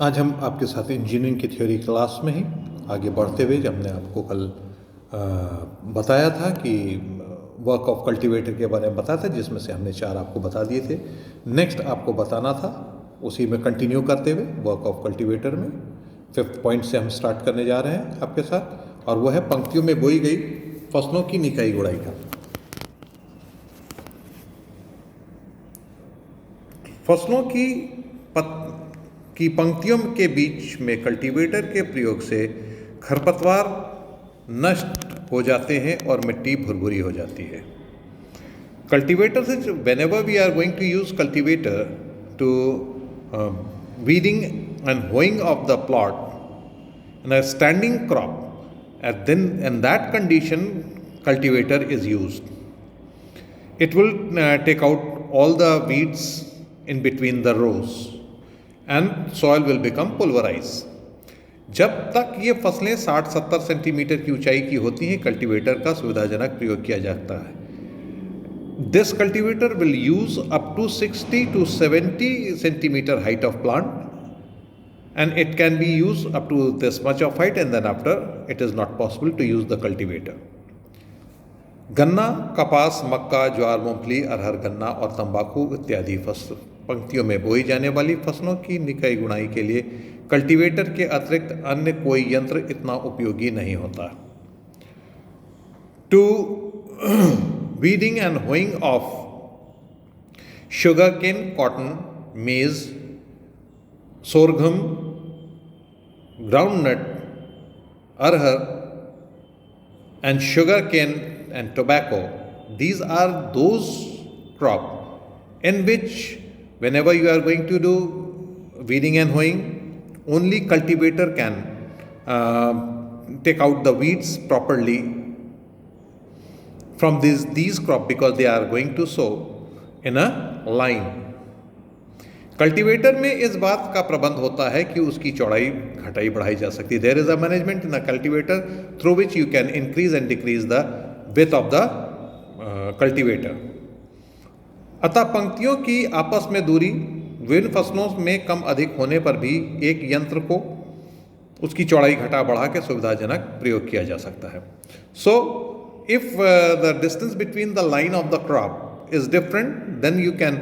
आज हम आपके साथ इंजीनियरिंग की थ्योरी क्लास में ही आगे बढ़ते हुए, जब हमने आपको कल बताया था कि वर्क ऑफ कल्टीवेटर के बारे में बताया था, जिसमें से हमने 4 आपको बता दिए थे। नेक्स्ट आपको बताना था, उसी में कंटिन्यू करते हुए वर्क ऑफ कल्टीवेटर में 5th पॉइंट से हम स्टार्ट करने जा रहे हैं आपके साथ, और वह है पंक्तियों में बोई गई फसलों की निकाई गुड़ाई का। फसलों की पंक्तियों के बीच में कल्टीवेटर के प्रयोग से खरपतवार नष्ट हो जाते हैं और मिट्टी भुरभुरी हो जाती है। कल्टीवेटर से whenever we are going to use cultivator to weeding and hoeing of the plot in a standing crop, and then in that condition cultivator is used. It will take out all the weeds in between the rows and soil will become pulverized. जब तक ये फसलें 60-70 centimetre की ऊंचाई की होती हैं, cultivator का सुविधाजनक प्रयोग किया जाता है। This cultivator will use up to 60 to 70 centimeter height of plant, and it can be used up to this much of height, and then after it is not possible to use the cultivator. गन्ना, कपास, मक्का, ज्वार, मूंगफली, अरहर, गन्ना और तंबाकू इत्यादि फसल पंक्तियों में बोई जाने वाली फसलों की निकाई गुड़ाई के लिए कल्टीवेटर के अतिरिक्त अन्य कोई यंत्र इतना उपयोगी नहीं होता। To weeding and hoeing of sugarcane, cotton, maize, sorghum, groundnut, arhar, and sugarcane and tobacco. These are those crop in which whenever you are going to do weeding and hoeing, only cultivator can take out the weeds properly from these crop, because they are going to sow in a line. Cultivator में इस बात का प्रबंध होता है कि उसकी चौड़ाई घटाई बढ़ाई जा सकती है। There is a management in a cultivator through which you can increase and decrease the width of the cultivator. अतः पंक्तियों की आपस में दूरी विभिन्न फसलों में कम अधिक होने पर भी एक यंत्र को उसकी चौड़ाई घटा बढ़ा के सुविधाजनक प्रयोग किया जा सकता है। सो if the distance between the line of the crop is different, then you can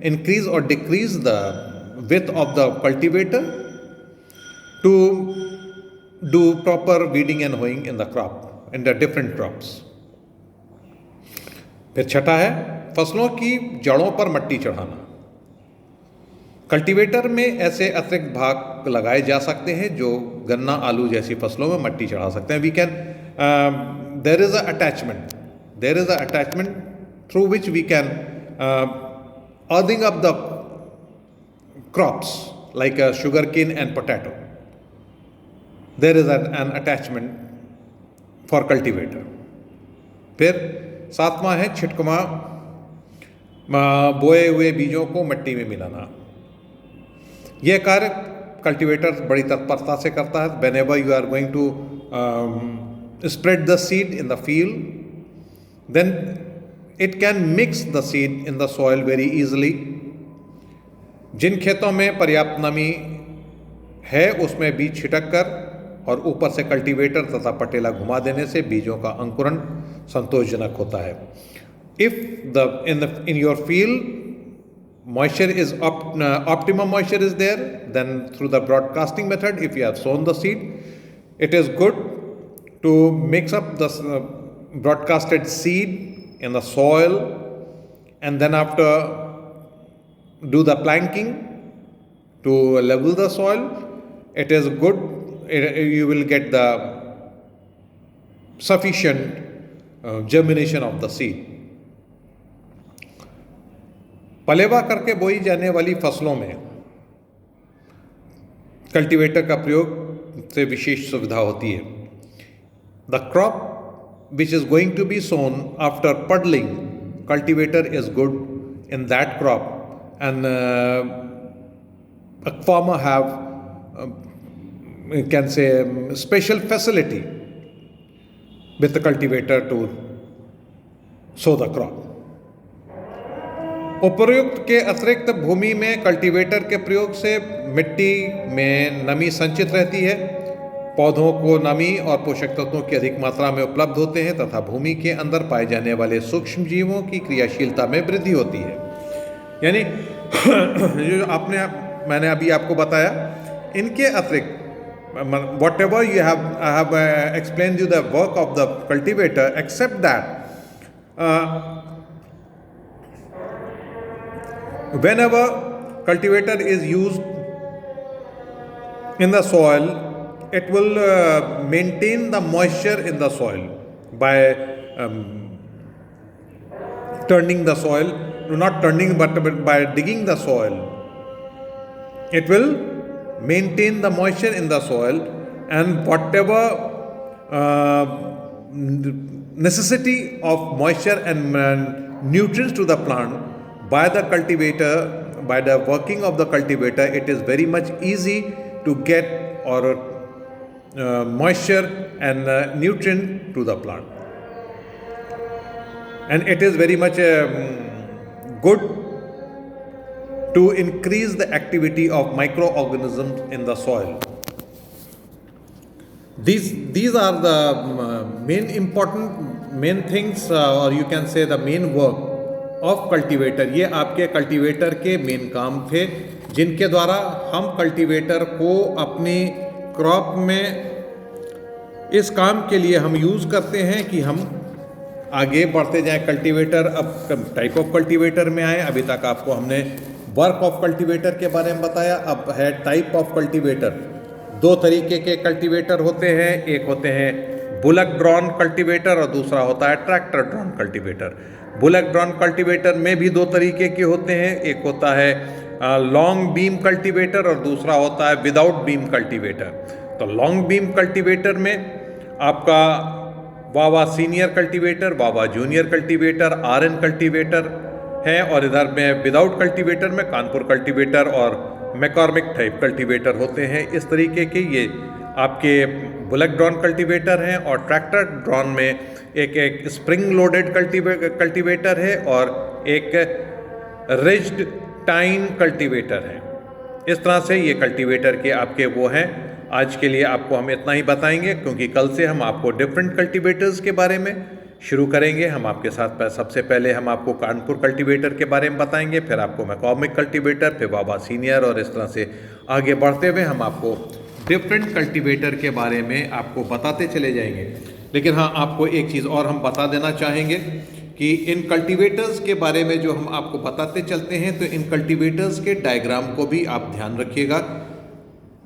increase or decrease the width of the cultivator to do proper weeding and hoeing in the crop, in the different crops. फिर छठा है फसलों की जड़ों पर मट्टी चढ़ाना। Cultivator में ऐसे अतिरिक्त भाग लगाए जा सकते हैं जो गन्ना, आलू जैसी फसलों में मट्टी चढ़ा सकते हैं। We can there is an attachment through which we can earthing up the crops like sugarcane and potato. There is an attachment for cultivator. फिर 7वां है छिटकमा, बोए हुए बीजों को मिट्टी में मिलाना। यह कार्य कल्टीवेटर बड़ी तत्परता से करता है। Whenever you are going to spread the seed in the field, then it can mix the seed in the soil very easily. जिन खेतों में पर्याप्त नमी है उसमें बीज छिटक कर और ऊपर से कल्टीवेटर तथा पटेला घुमा देने से बीजों का अंकुरण संतोषजनक होता है। If in your field moisture is optimum moisture is there, then through the broadcasting method, if you have sown the seed, it is good to mix up the broadcasted seed in the soil, and then after do the planking to level the soil. It is good, you will get the sufficient germination of the seed. पलेवा करके बोई जाने वाली फसलों में cultivator का प्रयोग से विशेष सुविधा होती है। The crop which is going to be sown after puddling, cultivator is good in that crop, and a farmer have you can say special facility with the cultivator to sow the crop. उपर्युक्त के अतिरिक्त भूमि में cultivator के प्रयोग से मिट्टी में नमी संचित रहती है, पौधों को नमी और पोषक तत्वों की अधिक मात्रा में उपलब्ध होते हैं तथा भूमि के अंदर पाए जाने वाले सूक्ष्म जीवों की क्रियाशीलता में वृद्धि होती है। यानी जो मैंने अभी आपको बताया, इनके अतिरिक्त whatever I have explained you the work of the cultivator, except that whenever cultivator is used in the soil, it will maintain the moisture in the soil by turning the soil, not turning but by digging the soil. It will maintain the moisture in the soil, and whatever necessity of moisture and nutrients to the plant by the cultivator, by the working of the cultivator, it is very much easy to get or moisture and nutrient to the plant, and it is very much good to increase the activity of microorganisms in the soil. These are the main things, or you can say the main work of cultivator. ये आपके cultivator के main काम थे, जिनके द्वारा हम cultivator को अपनी क्रॉप में इस काम के लिए हम यूज़ करते हैं कि हम आगे बढ़ते जाएं। कल्टीवेटर, अब टाइप ऑफ कल्टीवेटर में आए। अभी तक आपको हमने वर्क ऑफ कल्टीवेटर के बारे में बताया, अब है टाइप ऑफ कल्टीवेटर। दो तरीके के कल्टीवेटर होते हैं, एक होते हैं बुलक ड्रॉन कल्टीवेटर और दूसरा होता है tractor drawn cultivator. Bullock drawn cultivator में भी दो तरीके के होते हैं, एक होता है लॉन्ग बीम कल्टीवेटर और दूसरा होता है विदाउट बीम कल्टीवेटर। तो लॉन्ग बीम कल्टीवेटर में आपका वावा सीनियर कल्टीवेटर, वावा जूनियर कल्टीवेटर, आरएन कल्टीवेटर है, और इधर में विदाउट कल्टीवेटर में कानपुर कल्टीवेटर और मैकॉर्मिक टाइप कल्टीवेटर होते हैं। इस तरीके के ये आपके बुलक ड्रॉन कल्टीवेटर हैं, और ट्रैक्टर ड्रॉन में एक स्प्रिंग लोडेड कल्टीवेटर है और एक रिज्ड टाइन कल्टीवेटर है। इस तरह से ये कल्टीवेटर के आपके वो हैं। आज के लिए आपको हम इतना ही बताएंगे, क्योंकि कल से हम आपको डिफरेंट कल्टीवेटर्स के बारे में शुरू करेंगे। हम आपके साथ सबसे पहले हम आपको कानपुर कल्टीवेटर के बारे में बताएंगे, फिर आपको मैकॉर्मिक कल्टीवेटर, फिर वावा सीनियर, और इस तरह से आगे बढ़ते हुए हम आपको डिफरेंट कल्टीवेटर के बारे में आपको बताते चले जाएंगे। लेकिन हाँ, आपको एक चीज़ और हम बता देना चाहेंगे कि इन कल्टीवेटर्स के बारे में जो हम आपको बताते चलते हैं, तो इन कल्टीवेटर्स के डायग्राम को भी आप ध्यान रखिएगा।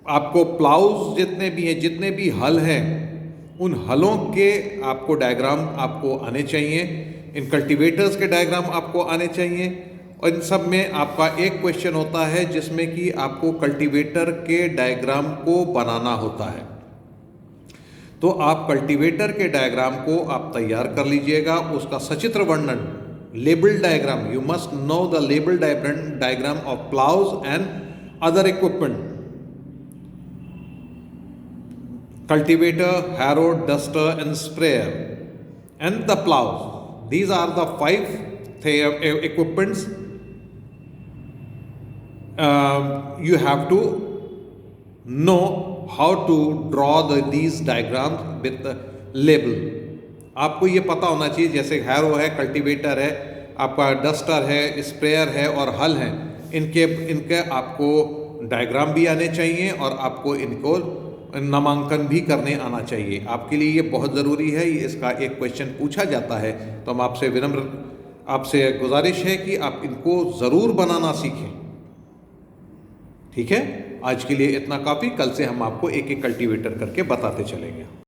आपको प्लाउज जितने भी हैं, जितने भी हल हैं, उन हलों के आपको डायग्राम आपको आने चाहिए, इन कल्टीवेटर्स के डायग्राम आपको आने चाहिए। और इन सब में आपका एक क्वेश्चन होता है जिसमें कि आपको कल्टीवेटर के डायग्राम को बनाना होता है। तो आप कल्टीवेटर के डायग्राम को आप तैयार कर लीजिएगा, उसका सचित्र वर्णन, label diagram, you must know the label diagram of ploughs and other equipment, cultivator, harrow, duster and sprayer and the plow. These are the 5 equipments you have to know how to draw these diagrams with the label. आपको ये पता होना चाहिए, जैसे harrow है, cultivator है, आपका duster है, स्प्रेयर है और हल है, इनके आपको डायग्राम भी आने चाहिए और आपको इनको नामांकन भी करने आना चाहिए। आपके लिए ये बहुत ज़रूरी है, इसका एक क्वेश्चन पूछा जाता है, तो हम आपसे गुजारिश है कि आप इनको ज़रूर बनाना सीखें। ठीक है, आज के लिए इतना काफ़ी। कल से हम आपको एक एक कल्टीवेटर करके बताते चलेंगे।